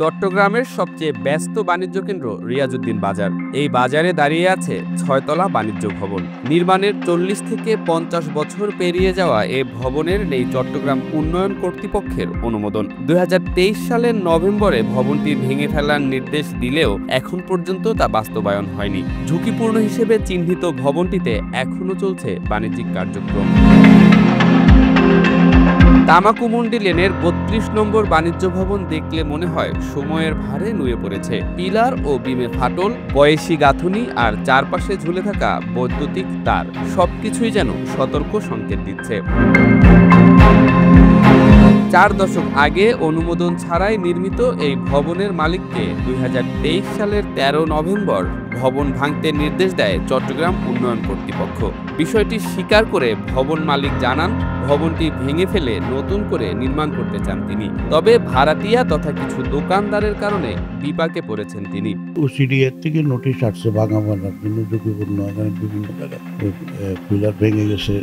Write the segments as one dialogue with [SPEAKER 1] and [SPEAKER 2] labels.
[SPEAKER 1] চট্টগ্রামের সবচেয়ে ব্যস্ত বাণিজ্য কেন্দ্র রিয়াজউদ্দিন বাজার। এই বাজারে দাঁড়িয়ে আছে ৬ তলা বাণিজ্য ভবন। নির্মাণের ৪০ থেকে ৫০ বছর পেরিয়ে যাওয়া এ ভবনের নেই চট্টগ্রাম উন্নয়ন কর্তৃপক্ষের অনুমোদন। ২০২৩ সালের নভেম্বরে ভবনটি ভেঙে ফেলার নির্দেশ দিলেও এখন পর্যন্ত তা বাস্তবায়ন হয়নি। ঝুঁকিপূর্ণ হিসেবে চিহ্নিত ভবনটিতে এখনও চলছে বাণিজ্যিক কার্যক্রম। তামাকুমুন্ডি লেনের ৩২ নম্বর বাণিজ্য ভবন দেখলে মনে হয় সময়ের ভারে নুয়ে পড়েছে। পিলার ও বিমে ফাটল, বয়সী গাঁথুনি আর চারপাশে ঝুলে থাকা বৈদ্যুতিক তার সবকিছুই যেন সতর্ক সংকেত দিচ্ছে। ৪ দশক আগে অনুমোদন ছাড়াই নির্মিত এই ভবনের মালিককে ২০২৩ সালের ১৩ নভেম্বর ভবন ভাঙতে নির্দেশ দেয় চট্টগ্রাম উন্নয়ন কর্তৃপক্ষ। বিষয়টি স্বীকার করে ভবন মালিক জানান, ভবনটি ভেঙে ফেলে নতুন করে নির্মাণ করতে চান তিনি। তবে ভাড়াটিয়া তথা কিছু দোকানদারের কারণে বিপাকে পড়েছেন তিনি।
[SPEAKER 2] ওসিডিএর থেকে নোটিশ আসছে ভাঙা বানার জন্য, ঝুঁকিপূর্ণ বিভিন্ন জায়গায় পিলার ভেঙে গেছে,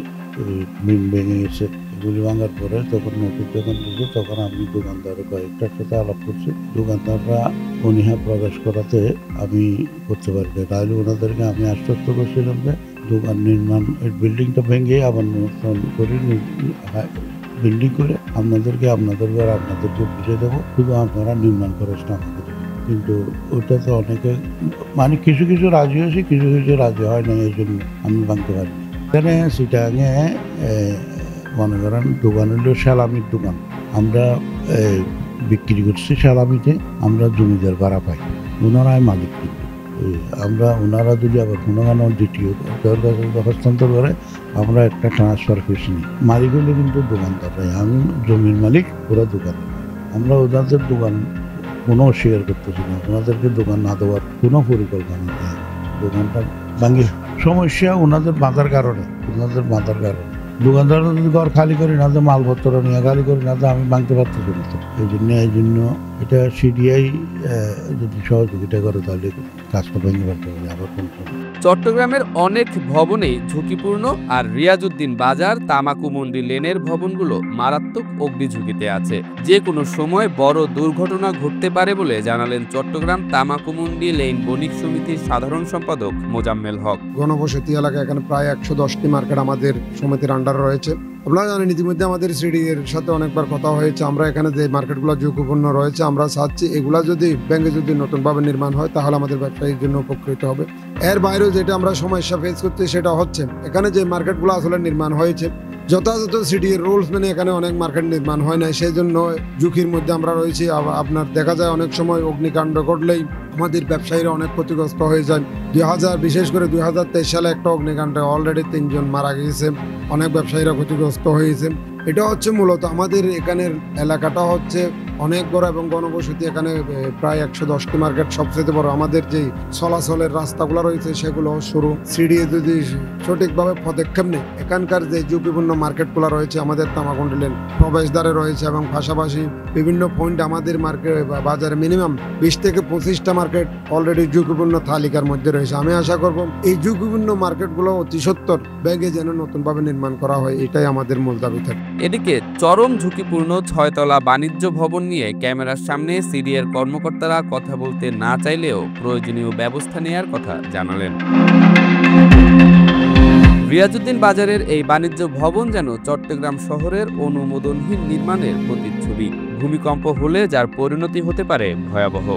[SPEAKER 2] মিন ভেঙে গেছে। এগুলি ভাঙার পরে তখন নোটিশ যখন দিচ্ছে তখন আমি দোকানদারের কয়েকটার সাথে আলাপ করছি। দোকানদাররা অনীহা প্রকাশ করাতে আমি করতে পারি না। তাহলে ওনাদেরকে আমি আশ্বস্ত করছিলাম যে দোকান নির্মাণ বিল্ডিংটা ভেঙে আবার নতুন করে বিল্ডিং করে আপনাদেরকে বুঝিয়ে দেবো, শুধু আপনারা নির্মাণ খরচটা আমাদের। কিন্তু ওটা তো অনেকে মানে কিছু কিছু রাজি হয়েছে, কিছু কিছু রাজি হয় না, এই জন্য আমি ভাঙতে পারি না। এখানে সিটাঙে মনে করেন দোকান হলো সালামির দোকান, আমরা বিক্রি করছি সালামিতে, আমরা জমিদার ভাড়া পাই, ওনারাই মালিক। কিন্তু ওনারা যদি আবার কোনো দ্বিতীয় কাছে হস্তান্তর করে আমরা একটা ট্রান্সফার ফিস নিই। মালিক হলে কিন্তু দোকানদাররাই, আমি জমির মালিক, ওরা দোকান। আমরা ওনাদের দোকান কোনো শেয়ার করতেছি না, ওনাদেরকে দোকান না দেওয়ার কোনো পরিকল্পনা নেই। দোকানটা ভাঙি সমস্যা ওনাদের বাঁধার কারণে, দোকানদার যদি ঘর খালি করি না তো মালপত্র নিয়ে খালি করি না তো আমি ভাঙতে পারতেছি না। তো এই জন্য এটা সিডিআই যদি সহযোগিতা করে তাহলে কাজটা ভেঙে পারতে পারে। আবার
[SPEAKER 1] চট্টগ্রামের অনেক ভবনেই ঝুঁকিপূর্ণ, আর রিয়াজউদ্দিন বাজার তামাকুমুন্ডি লেনের ভবনগুলো মারাত্মক অগ্নিঝুঁকিতে আছে। যে কোনো সময় বড় দুর্ঘটনা ঘটতে পারে বলে জানালেন চট্টগ্রাম তামাকুমুন্ডি লেন বণিক সমিতির সাধারণ সম্পাদক মোজাম্মেল হক।
[SPEAKER 3] ঘনবসতি এলাকা, এখানে প্রায় ১১০টি মার্কেট আমাদের সমিতির আন্ডারে রয়েছে। আপনারা জানেন ইতিমধ্যে আমাদের সিডি এর সাথে অনেকবার কথা হয়েছে। আমরা এখানে যে মার্কেটগুলো ঝুঁকিপূর্ণ রয়েছে, আমরা চাচ্ছি এগুলা যদি ব্যাংকে যদি নতুনভাবে নির্মাণ হয় তাহলে আমাদের ব্যবসায়ীর জন্য উপকৃত হবে। এর বাইরেও যেটা আমরা সমস্যা ফেস করছি সেটা হচ্ছে এখানে যে মার্কেটগুলো আসলে নির্মাণ হয়েছে যথাযথ সিডি এর রুলস মেনে এখানে অনেক মার্কেট নির্মাণ হয় না, সেই জন্য ঝুঁকির মধ্যে আমরা রয়েছি। আপনার দেখা যায় অনেক সময় অগ্নিকাণ্ড ঘটলেই আমাদের ব্যবসায়ীরা অনেক ক্ষতিগ্রস্ত হয়ে যায়। বিশেষ করে ২০২৩ সালে একটা অগ্নিকাণ্ডে অলরেডি ৩ জন মারা গিয়েছে, অনেক ব্যবসায়ীরা ক্ষতিগ্রস্ত হয়েছে। এটা হচ্ছে মূলত আমাদের এখানের এলাকাটা হচ্ছে অনেক বড় এবং ঘনবসতি, এখানে প্রায় ১১০টি মার্কেট। সবচেয়ে বড় আমাদের যে চলাচলের রাস্তাগুলো রয়েছে সেগুলো সরু। সিডিএ যদি সঠিকভাবে পদক্ষেপ নেয়, এখানকার যে ঝুঁকিপূর্ণ মার্কেটগুলো রয়েছে আমাদের তামাকুমুন্ডি লেন প্রবেশদ্বারে রয়েছে এবং পাশাপাশি বিভিন্ন পয়েন্ট আমাদের মার্কেট বাজারে মিনিমাম ২০ থেকে ২৫টা মার্কেট অলরেডি ঝুঁকিপূর্ণ তালিকার মধ্যে রয়েছে। আমি আশা করব এই ঝুঁকিপূর্ণ মার্কেটগুলো অতি সত্বর ব্যাগে যেন নতুনভাবে নির্মাণ করা হয়, এটাই আমাদের মূল দাবি থাকে।
[SPEAKER 1] এদিকে চরম ঝুঁকিপূর্ণ ৬ তলা বাণিজ্য ভবন নিয়ে ক্যামেরার সামনে সিডিএর কর্মকর্তারা কথা বলতে না চাইলেও প্রয়োজনীয় ব্যবস্থা নেয়ার কথা জানালেন। রিয়াজউদ্দিন বাজারের এই বাণিজ্য ভবন যেন চট্টগ্রাম শহরের অনুমোদনহীন নির্মাণের প্রতিচ্ছবি। ভূমিকম্প হলে যার পরিণতি হতে পারে ভয়াবহ।